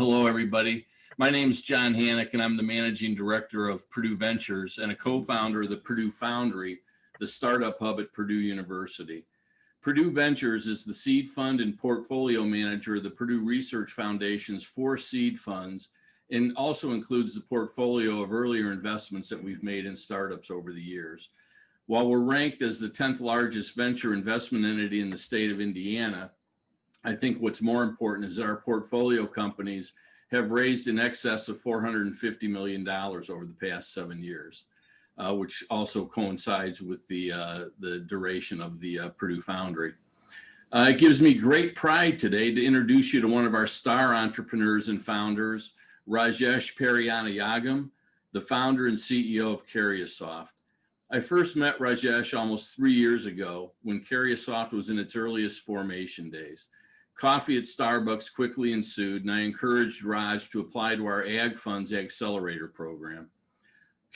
Hello, everybody. My name is John Hannock, and I'm the managing director of Purdue Ventures and a co-founder of the Purdue Foundry, the startup hub at Purdue University. Purdue Ventures is the seed fund and portfolio manager of the Purdue Research Foundation's 4 seed funds, and also includes the portfolio of earlier investments that we've made in startups over the years. While we're ranked as the 10th largest venture investment entity in the state of Indiana, I think what's more important is that our portfolio companies have raised in excess of $450 million over the past 7 years, which also coincides with the duration of the Purdue Foundry. It gives me great pride today to introduce you to one of our star entrepreneurs and founders, Rajesh Periyanayagam, the founder and CEO of Carriosoft. I first met Rajesh almost 3 years ago when Carriosoft was in its earliest formation days. Coffee at Starbucks quickly ensued, and I encouraged Raj to apply to our Ag Funds Accelerator program.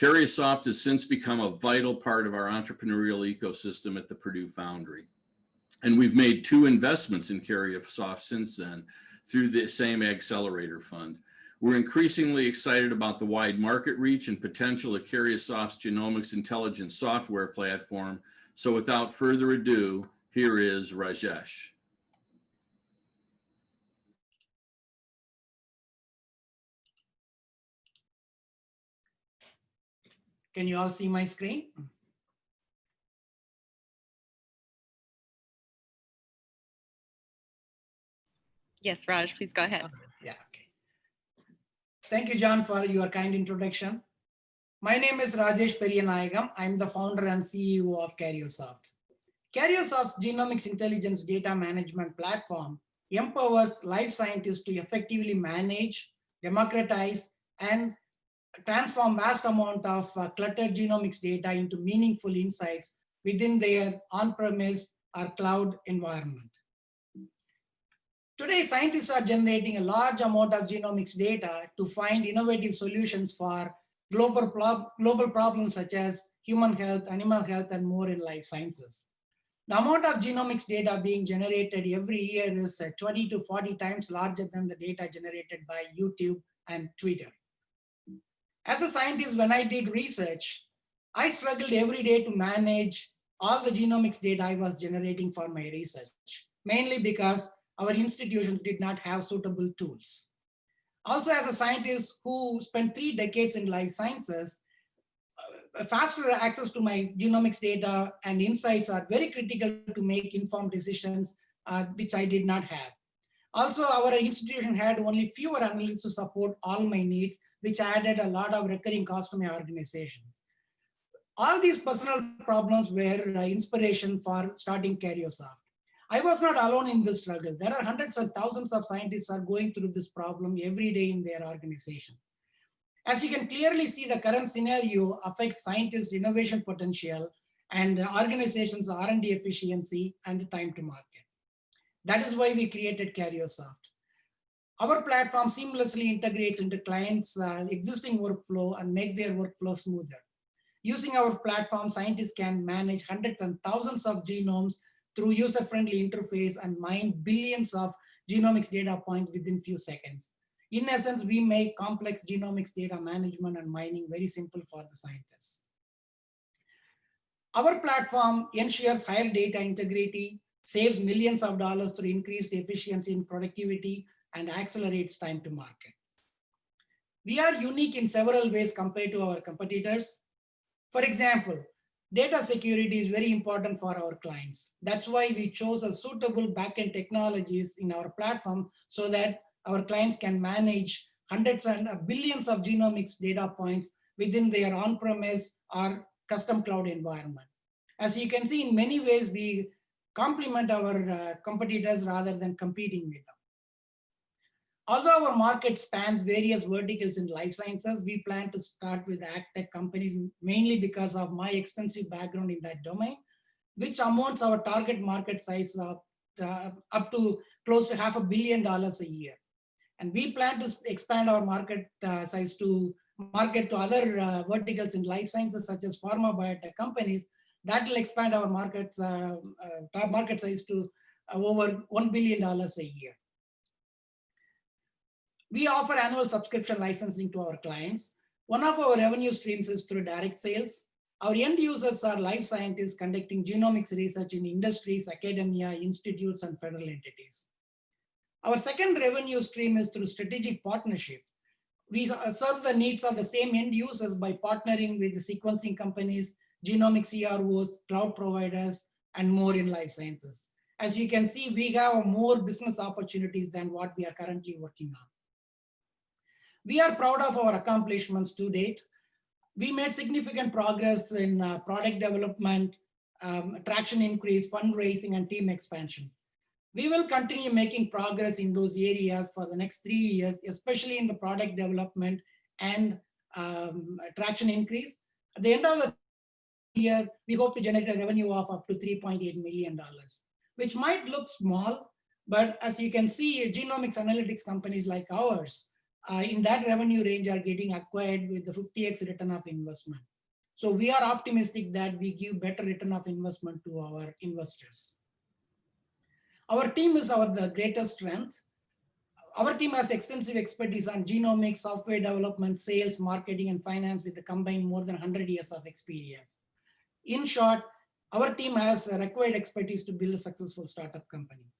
Carriosoft has since become a vital part of our entrepreneurial ecosystem at the Purdue Foundry. And we've made 2 investments in Carriosoft since then through the same Accelerator Fund. We're increasingly excited about the wide market reach and potential of Carriosoft's genomics intelligence software platform. So without further ado, here is Rajesh. Can you all see my screen? Yes, Raj, please go ahead. Yeah, okay. Thank you, John, for your kind introduction. My name is Rajesh Periyanayagam. I'm the founder and CEO of Carriosoft. Carriosoft's genomics intelligence data management platform empowers life scientists to effectively manage, democratize, and transform vast amount of cluttered genomics data into meaningful insights within their on-premise or cloud environment. Today, scientists are generating a large amount of genomics data to find innovative solutions for global problems such as human health, animal health, and more in life sciences. The amount of genomics data being generated every year is 20 to 40 times larger than the data generated by YouTube and Twitter. As a scientist, when I did research, I struggled every day to manage all the genomics data I was generating for my research, mainly because our institutions did not have suitable tools. Also, as a scientist who spent 3 decades in life sciences, faster access to my genomics data and insights are very critical to make informed decisions, which I did not have. Also, our institution had only fewer analysts to support all my needs, which added a lot of recurring costs to my organization. All these personal problems were inspiration for starting Carriosoft. I was not alone in this struggle. There are hundreds and thousands of scientists are going through this problem every day in their organization. As you can clearly see, the current scenario affects scientists' innovation potential and organizations' R&D efficiency and time to market. That is why we created Carriosoft. Our platform seamlessly integrates into clients' existing workflow and make their workflow smoother. Using our platform, scientists can manage hundreds and thousands of genomes through user-friendly interface and mine billions of genomics data points within few seconds. In essence, we make complex genomics data management and mining very simple for the scientists. Our platform ensures higher data integrity, saves millions of dollars through increased efficiency and productivity, and accelerates time to market. We are unique in several ways compared to our competitors. For example, data security is very important for our clients. That's why we chose a suitable backend technologies in our platform so that our clients can manage hundreds and billions of genomics data points within their on-premise or custom cloud environment. As you can see, in many ways, we complement our competitors rather than competing with them. Although our market spans various verticals in life sciences, we plan to start with ag tech companies mainly because of my extensive background in that domain, which amounts our target market size up to close to $500 million a year. And we plan to expand our market size to market to other verticals in life sciences such as pharma biotech companies. That will expand our market size to over $1 billion a year. We offer annual subscription licensing to our clients. One of our revenue streams is through direct sales. Our end users are life scientists conducting genomics research in industries, academia, institutes, and federal entities. Our second revenue stream is through strategic partnership. We serve the needs of the same end users by partnering with the sequencing companies, genomic CROs, cloud providers, and more in life sciences. As you can see, we have more business opportunities than what we are currently working on. We are proud of our accomplishments to date. We made significant progress in product development, traction increase, fundraising, and team expansion. We will continue making progress in those areas for the next 3 years, especially in the product development and traction increase. At the end of the year, we hope to generate a revenue of up to $3.8 million, which might look small, but as you can see, genomics analytics companies like ours in that revenue range are getting acquired with the 50x return of investment. So we are optimistic that we give better return of investment to our investors. Our team is the greatest strength. Our team has extensive expertise on genomics, software development, sales, marketing, and finance with a combined more than 100 years of experience. In short, our team has required expertise to build a successful startup company.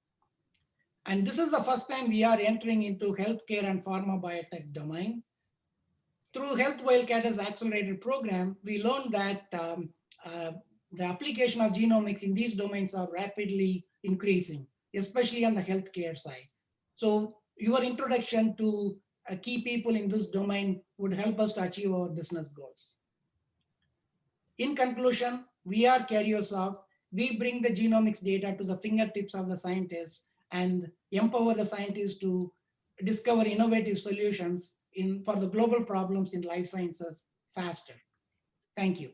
And this is the first time we are entering into healthcare and pharma biotech domain. Through Health Wildcatters Accelerated Program, we learned that the application of genomics in these domains are rapidly increasing, especially on the healthcare side. So your introduction to key people in this domain would help us to achieve our business goals. In conclusion, we are Karyossoft. We bring the genomics data to the fingertips of the scientists and empower the scientists to discover innovative solutions for the global problems in life sciences faster. Thank you.